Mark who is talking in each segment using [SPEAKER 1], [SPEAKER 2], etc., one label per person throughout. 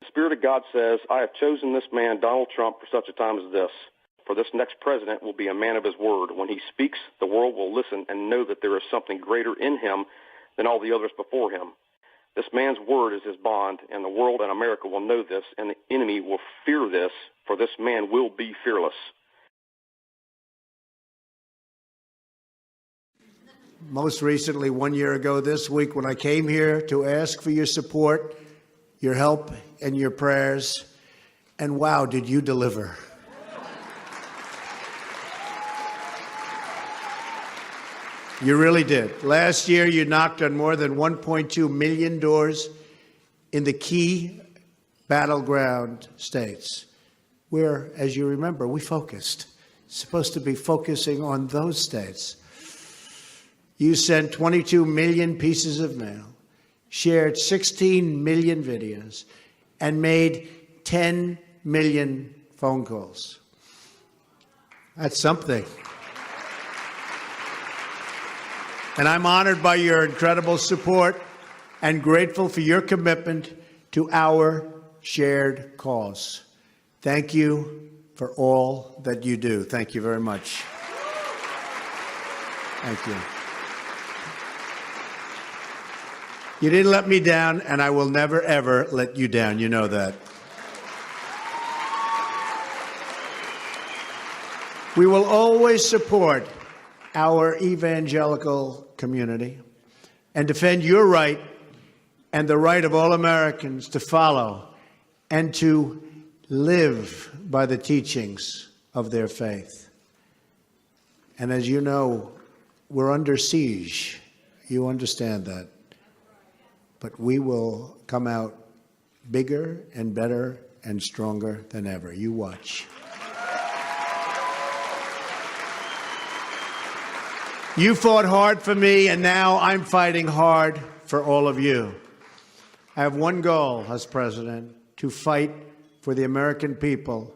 [SPEAKER 1] The Spirit of God says, I have chosen this man, Donald Trump, for such a time as this. For this next president will be a man of his word. When he speaks, the world will listen and know that there is something greater in him than all the others before him. This man's word is his bond, and the world and America will know this, and the enemy will fear this, for this man will be fearless.
[SPEAKER 2] Most recently, 1 year ago this week, when I came here to ask for your support, your help, and your prayers, and wow, did you deliver. You really did. Last year, you knocked on more than 1.2 million doors in the key battleground states, where, as you remember, we focused. Supposed to be focusing on those states. You sent 22 million pieces of mail, shared 16 million videos, and made 10 million phone calls. That's something. And I'm honored by your incredible support and grateful for your commitment to our shared cause. Thank you for all that you do. Thank you very much. Thank you. You didn't let me down, and I will never, ever let you down. You know that. We will always support our evangelical community and defend your right and the right of all Americans to follow and to live by the teachings of their faith. And as you know, we're under siege. You understand that. But we will come out bigger and better and stronger than ever. You watch. You fought hard for me, and now I'm fighting hard for all of you. I have one goal as president, to fight for the American people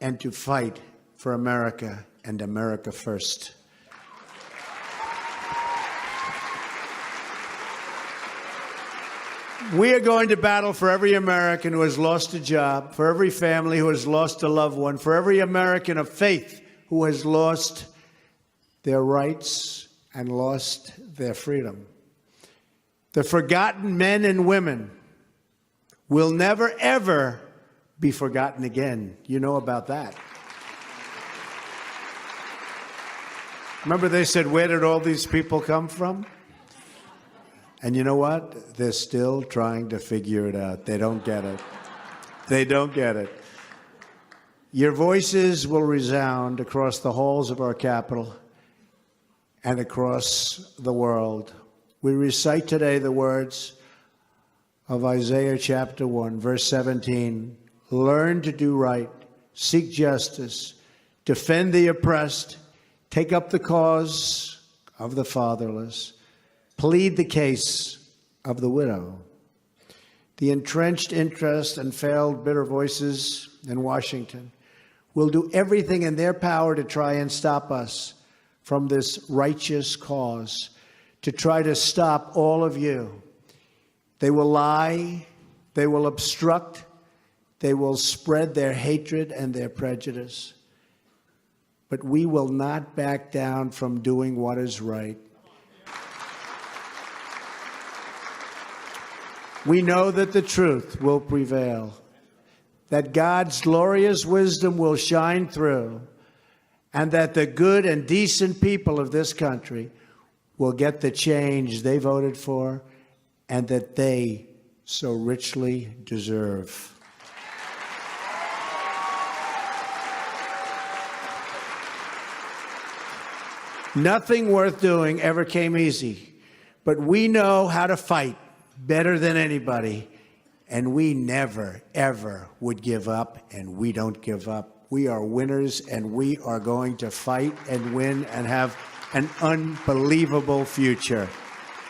[SPEAKER 2] and to fight for America and America first. We are going to battle for every American who has lost a job, for every family who has lost a loved one, for every American of faith who has lost their rights and lost their freedom. The forgotten men and women will never, ever be forgotten again. You know about that. Remember they said, where did all these people come from? And you know what? They're still trying to figure it out. They don't get it. They don't get it. Your voices will resound across the halls of our Capitol and across the world. We recite today the words of Isaiah chapter 1, verse 17. Learn to do right, seek justice, defend the oppressed, take up the cause of the fatherless, plead the case of the widow. The entrenched interest and failed bitter voices in Washington will do everything in their power to try and stop us from this righteous cause, to try to stop all of you. They will lie, they will obstruct, they will spread their hatred and their prejudice. But we will not back down from doing what is right. We know that the truth will prevail, that God's glorious wisdom will shine through, and that the good and decent people of this country will get the change they voted for and that they so richly deserve. Nothing worth doing ever came easy, but we know how to fight better than anybody, and we never, ever would give up, and we don't give up. We are winners, and we are going to fight and win and have an unbelievable future.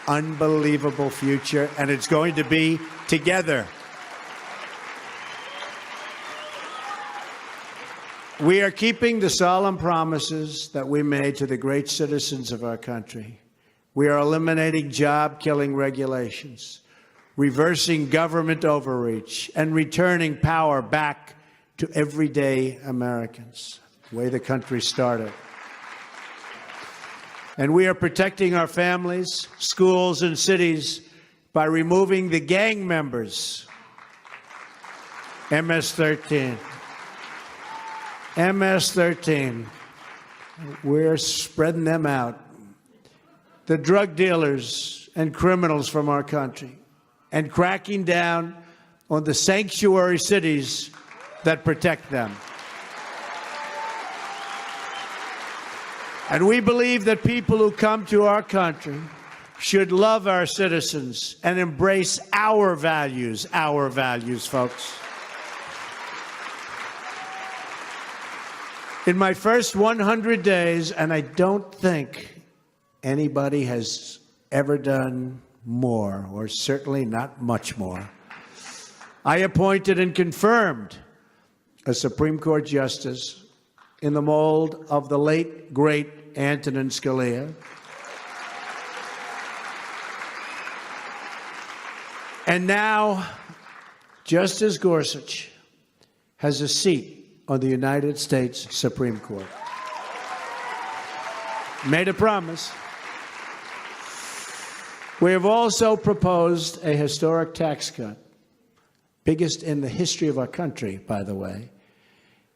[SPEAKER 2] Unbelievable future, and it's going to be together. We are keeping the solemn promises that we made to the great citizens of our country. We are eliminating job-killing regulations. reversing government overreach, and returning power back to everyday Americans, the way the country started. And we are protecting our families, schools, and cities by removing the gang members. MS-13. MS-13. We're spreading them out. The drug dealers and criminals from our country, and cracking down on the sanctuary cities that protect them. And we believe that people who come to our country should love our citizens and embrace our values, folks. In my first 100 days, and I don't think anybody has ever done more, or certainly not much more, I appointed and confirmed a Supreme Court justice in the mold of the late, great Antonin Scalia. And now, Justice Gorsuch has a seat on the United States Supreme Court. Made a promise. We have also proposed a historic tax cut, biggest in the history of our country, by the way.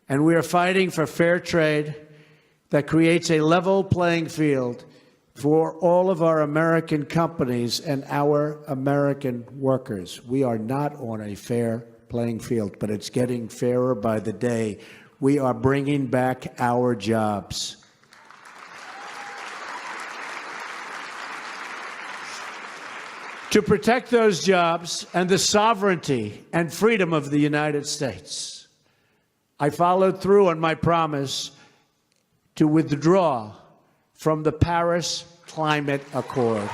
[SPEAKER 2] And we are fighting for fair trade that creates a level playing field for all of our American companies and our American workers. We are not on a fair playing field, but it's getting fairer by the day. We are bringing back our jobs. To protect those jobs and the sovereignty and freedom of the United States, I followed through on my promise to withdraw from the Paris Climate Accord.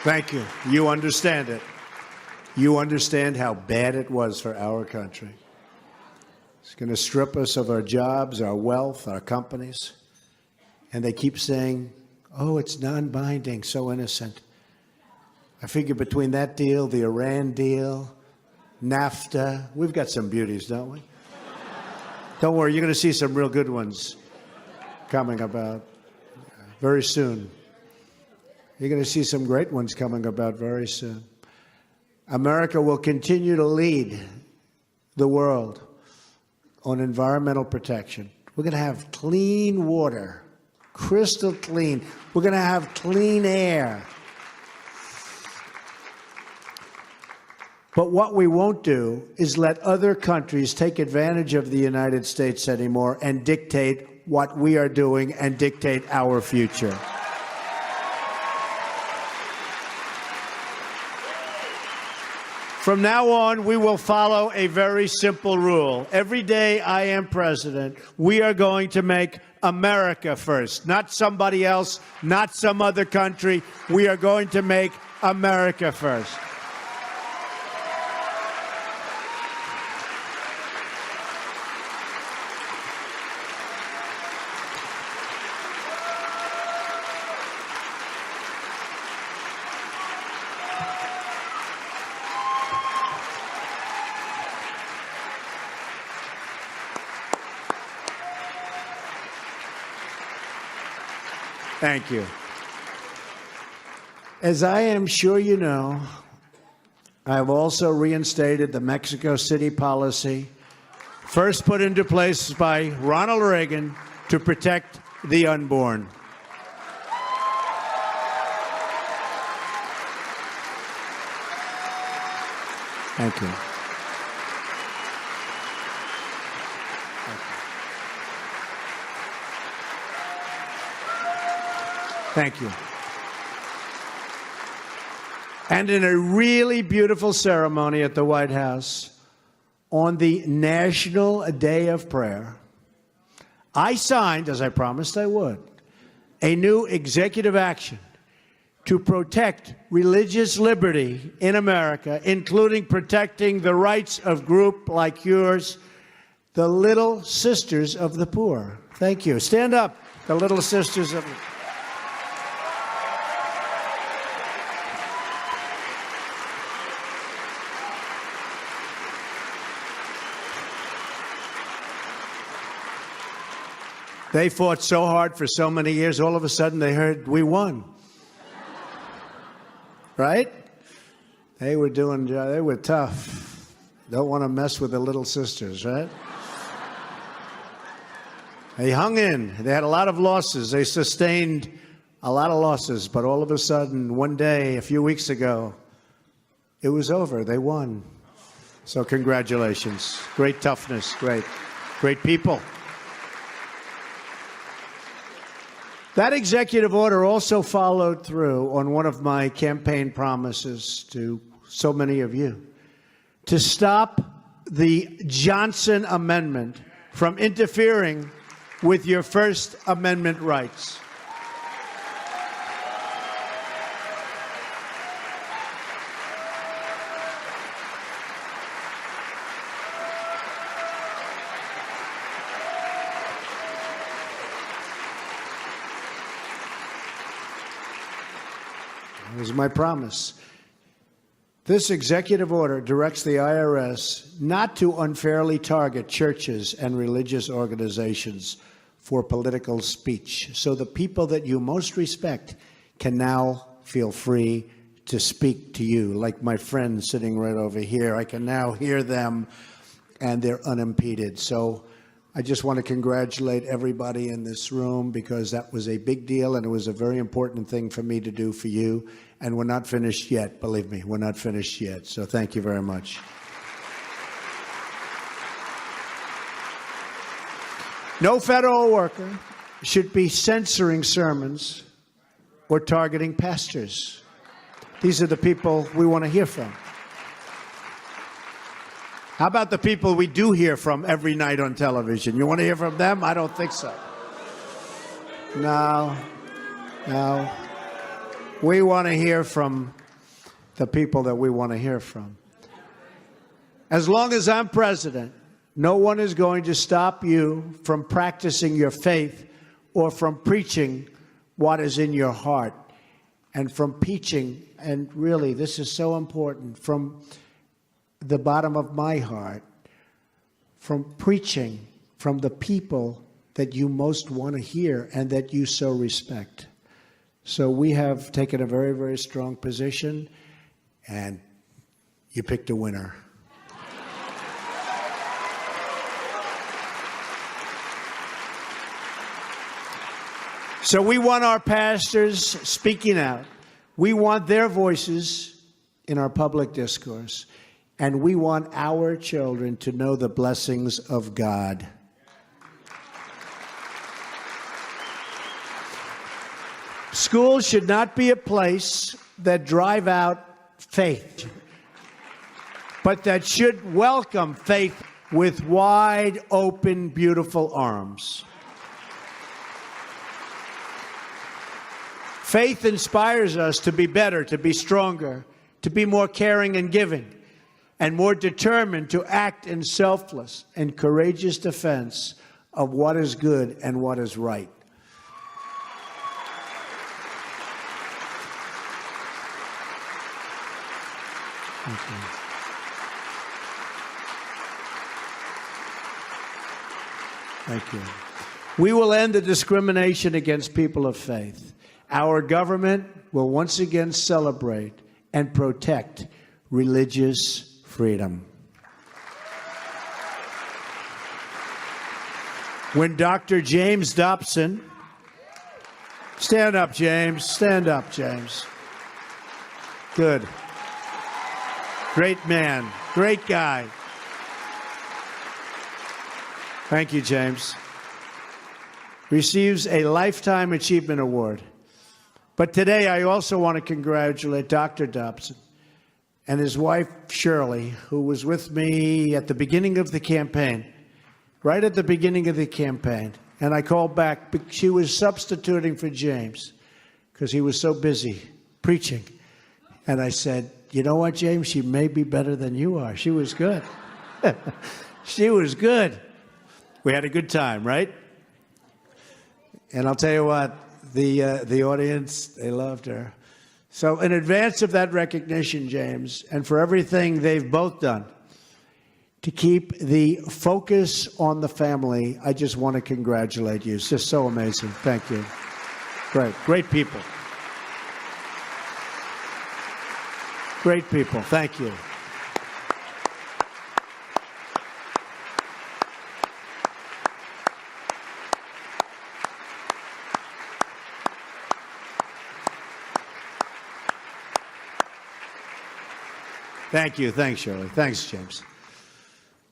[SPEAKER 2] Thank you. You understand it. You understand how bad it was for our country. It's going to strip us of our jobs, our wealth, our companies. And they keep saying, oh, it's non-binding, so innocent. I figure between that deal, the Iran deal, NAFTA, we've got some beauties, don't we? Don't worry, you're going to see some real good ones coming about very soon. You're going to see some great ones coming about very soon. America will continue to lead the world on environmental protection. We're going to have clean water, crystal clean. We're going to have clean air. But what we won't do is let other countries take advantage of the United States anymore and dictate what we are doing and dictate our future. From now on, we will follow a very simple rule. Every day I am president, we are going to make America first, not somebody else, not some other country. We are going to make America first. Thank you. As I am sure you know, I have also reinstated the Mexico City policy, first put into place by Ronald Reagan to protect the unborn. Thank you. Thank you. And in a really beautiful ceremony at the White House, on the National Day of Prayer, I signed, as I promised I would, a new executive action to protect religious liberty in America, including protecting the rights of groups like yours, the Little Sisters of the Poor. Thank you. Stand up, the Little Sisters of the Poor. They fought so hard for so many years, all of a sudden they heard we won. Right? They were tough. Don't want to mess with the Little Sisters, right? They hung in. They had a lot of losses. They sustained a lot of losses, but all of a sudden, one day, a few weeks ago, it was over. They won. So congratulations. Great toughness. Great people. That executive order also followed through on one of my campaign promises to so many of you, to stop the Johnson Amendment from interfering with your First Amendment rights. It was my promise. This executive order directs the IRS not to unfairly target churches and religious organizations for political speech. So the people that you most respect can now feel free to speak to you. Like my friend sitting right over here, I can now hear them and they're unimpeded. So I just want to congratulate everybody in this room because that was a big deal and it was a very important thing for me to do for you. And we're not finished yet, believe me, we're not finished yet. So thank you very much. No federal worker should be censoring sermons or targeting pastors. These are the people we want to hear from. How about the people we do hear from every night on television? You want to hear from them? I don't think so. No. We want to hear from the people that we want to hear from. As long as I'm president, no one is going to stop you from practicing your faith or from preaching what is in your heart and from preaching, and really, this is so important, from the bottom of my heart, from preaching from the people that you most want to hear and that you so respect. So we have taken a very, very strong position, and you picked a winner. So we want our pastors speaking out. We want their voices in our public discourse. And we want our children to know the blessings of God. Schools should not be a place that drive out faith, but that should welcome faith with wide open, beautiful arms. Faith inspires us to be better, to be stronger, to be more caring and giving, and more determined to act in selfless and courageous defense of what is good and what is right. Thank you. Thank you. We will end the discrimination against people of faith. Our government will once again celebrate and protect religious freedom. When Dr. James Dobson, stand up, James, stand up, James. Good. Great man, great guy. Thank you, James. Receives a Lifetime Achievement Award. But today I also want to congratulate Dr. Dobson and his wife, Shirley, who was with me at the beginning of the campaign, right at the beginning of the campaign. And I called back. She was substituting for James because he was so busy preaching. And I said, you know what, James? She may be better than you are. She was good. She was good. We had a good time, right? And I'll tell you what, the audience, they loved her. So in advance of that recognition, James, and for everything they've both done to keep the focus on the family, I just want to congratulate you. It's just so amazing. Thank you. Great people. Great people. Thank you. Thank you. Thanks, Shirley. Thanks, James.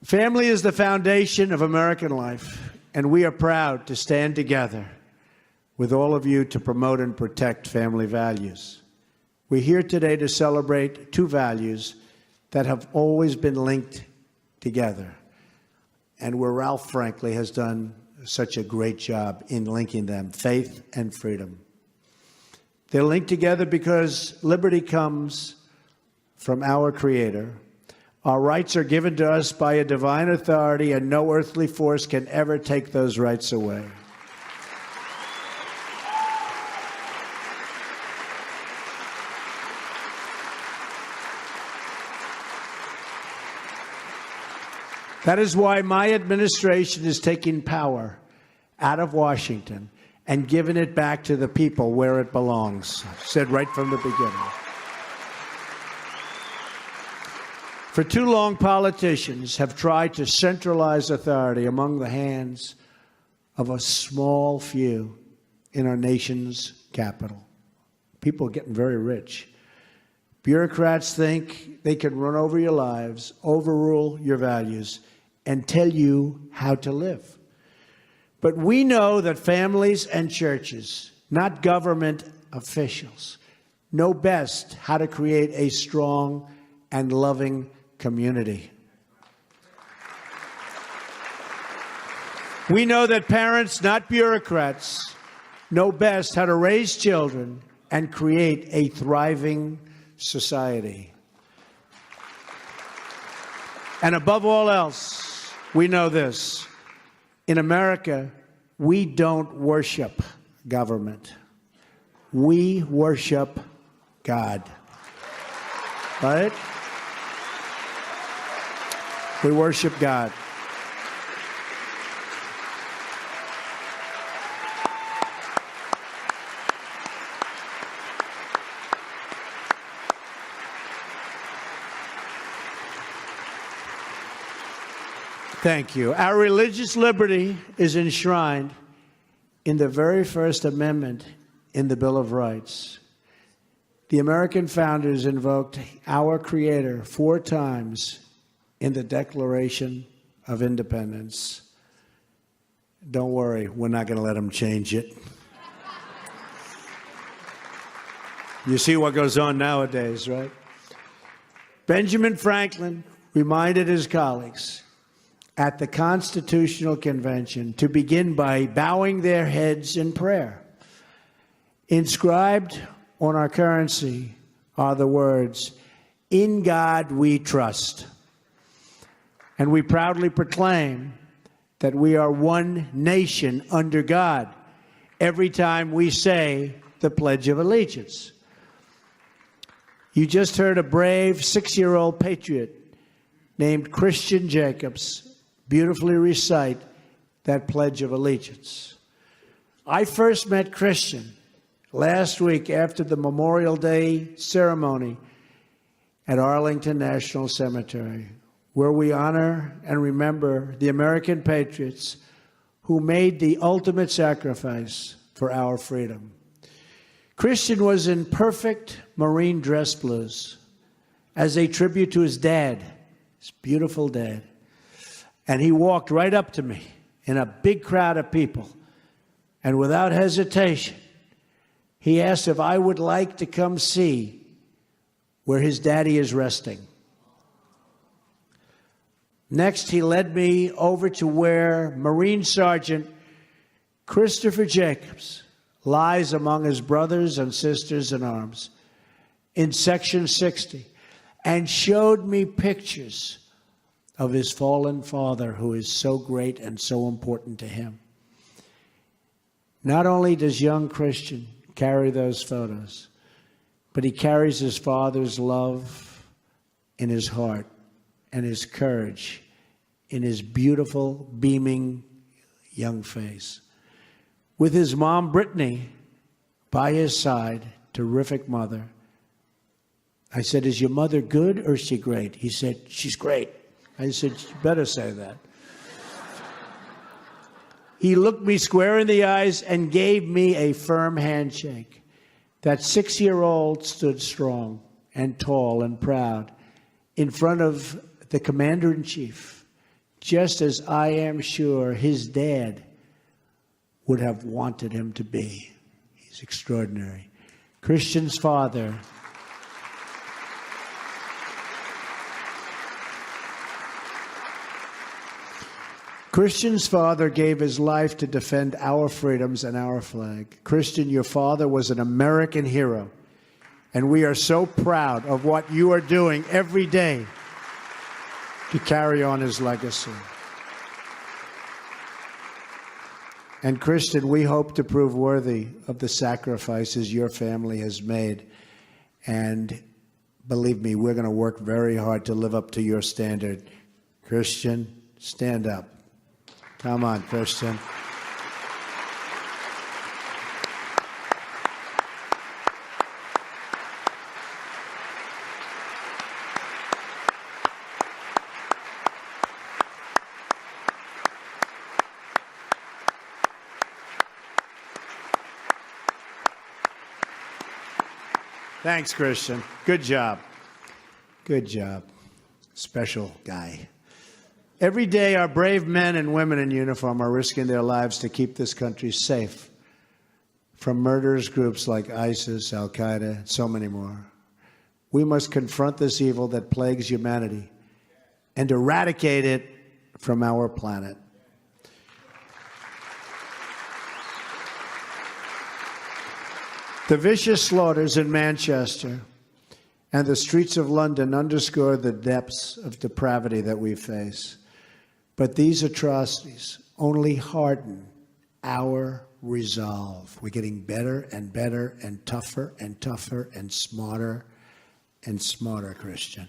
[SPEAKER 2] Family is the foundation of American life, and we are proud to stand together with all of you to promote and protect family values. We're here today to celebrate two values that have always been linked together, and where Ralph, frankly, has done such a great job in linking them, faith and freedom. They're linked together because liberty comes from our Creator. Our rights are given to us by a divine authority, and no earthly force can ever take those rights away. That is why my administration is taking power out of Washington and giving it back to the people where it belongs. I said right from the beginning. For too long, politicians have tried to centralize authority among the hands of a small few in our nation's capital. People are getting very rich. Bureaucrats think they can run over your lives, overrule your values, and tell you how to live. But we know that families and churches, not government officials, know best how to create a strong and loving community. We know that parents, not bureaucrats, know best how to raise children and create a thriving society. And above all else, we know this. In America, we don't worship government. We worship God. Right? We worship God. Thank you. Our religious liberty is enshrined in the very first amendment in the Bill of Rights. The American founders invoked our Creator 4 times in the Declaration of Independence. Don't worry, we're not going to let them change it. You see what goes on nowadays, right? Benjamin Franklin reminded his colleagues at the Constitutional Convention to begin by bowing their heads in prayer. Inscribed on our currency are the words, "In God we trust." And we proudly proclaim that we are one nation under God every time we say the Pledge of Allegiance. You just heard a brave 6-year-old patriot named Christian Jacobs beautifully recite that Pledge of Allegiance. I first met Christian last week after the Memorial Day ceremony at Arlington National Cemetery, where we honor and remember the American patriots who made the ultimate sacrifice for our freedom. Christian was in perfect Marine dress blues as a tribute to his dad, his beautiful dad. And he walked right up to me in a big crowd of people, and without hesitation, He asked if I would like to come see where his daddy is resting. Next, he led me over to where Marine Sergeant Christopher Jacobs lies among his brothers and sisters in arms in Section 60, and showed me pictures of his fallen father, who is so great and so important to him. Not only does young Christian carry those photos, but he carries his father's love in his heart and his courage in his beautiful, beaming young face. With his mom, Brittany, by his side, terrific mother. I said, is your mother good or is she great? He said, she's great. I said, you better say that. He looked me square in the eyes and gave me a firm handshake. That 6-year-old stood strong and tall and proud in front of the commander-in-chief, just as I am sure his dad would have wanted him to be. He's extraordinary. Christian's father. Christian's father gave his life to defend our freedoms and our flag. Christian, your father was an American hero, and we are so proud of what you are doing every day to carry on his legacy. And Christian, we hope to prove worthy of the sacrifices your family has made. And believe me, we're going to work very hard to live up to your standard. Christian, stand up. Come on, Christian. Thanks, Christian. Good job. Good job. Special guy. Every day, our brave men and women in uniform are risking their lives to keep this country safe from murderous groups like ISIS, Al-Qaeda, and so many more. We must confront this evil that plagues humanity and eradicate it from our planet. The vicious slaughters in Manchester and the streets of London underscore the depths of depravity that we face. But these atrocities only harden our resolve. We're getting better and better and tougher and smarter and smarter, Christian.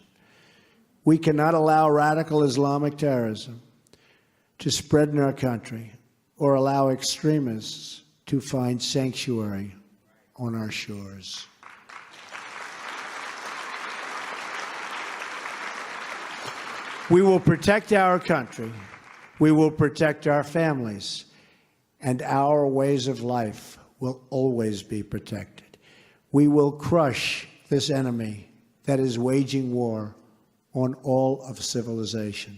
[SPEAKER 2] We cannot allow radical Islamic terrorism to spread in our country or allow extremists to find sanctuary on our shores. We will protect our country, we will protect our families, and our ways of life will always be protected. We will crush this enemy that is waging war on all of civilization.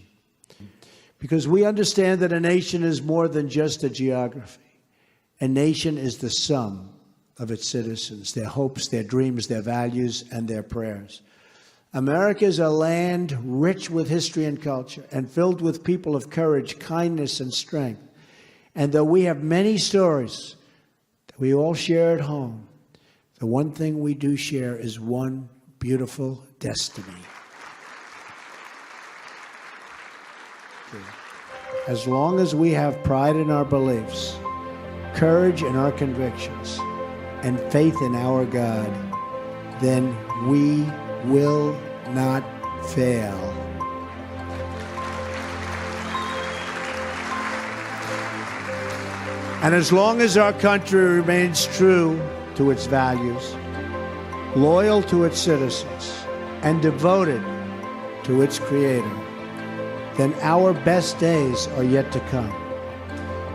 [SPEAKER 2] Because we understand that a nation is more than just a geography. A nation is the sum of its citizens, their hopes, their dreams, their values, and their prayers. America is a land rich with history and culture and filled with people of courage, kindness, and strength. And though we have many stories that we all share at home, the one thing we do share is one beautiful destiny. As long as we have pride in our beliefs, courage in our convictions, and faith in our God, then we will not fail. And as long as our country remains true to its values, loyal to its citizens, and devoted to its Creator, then our best days are yet to come.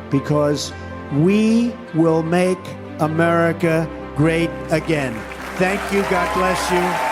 [SPEAKER 2] Because we will make America great again. Thank you. God bless you.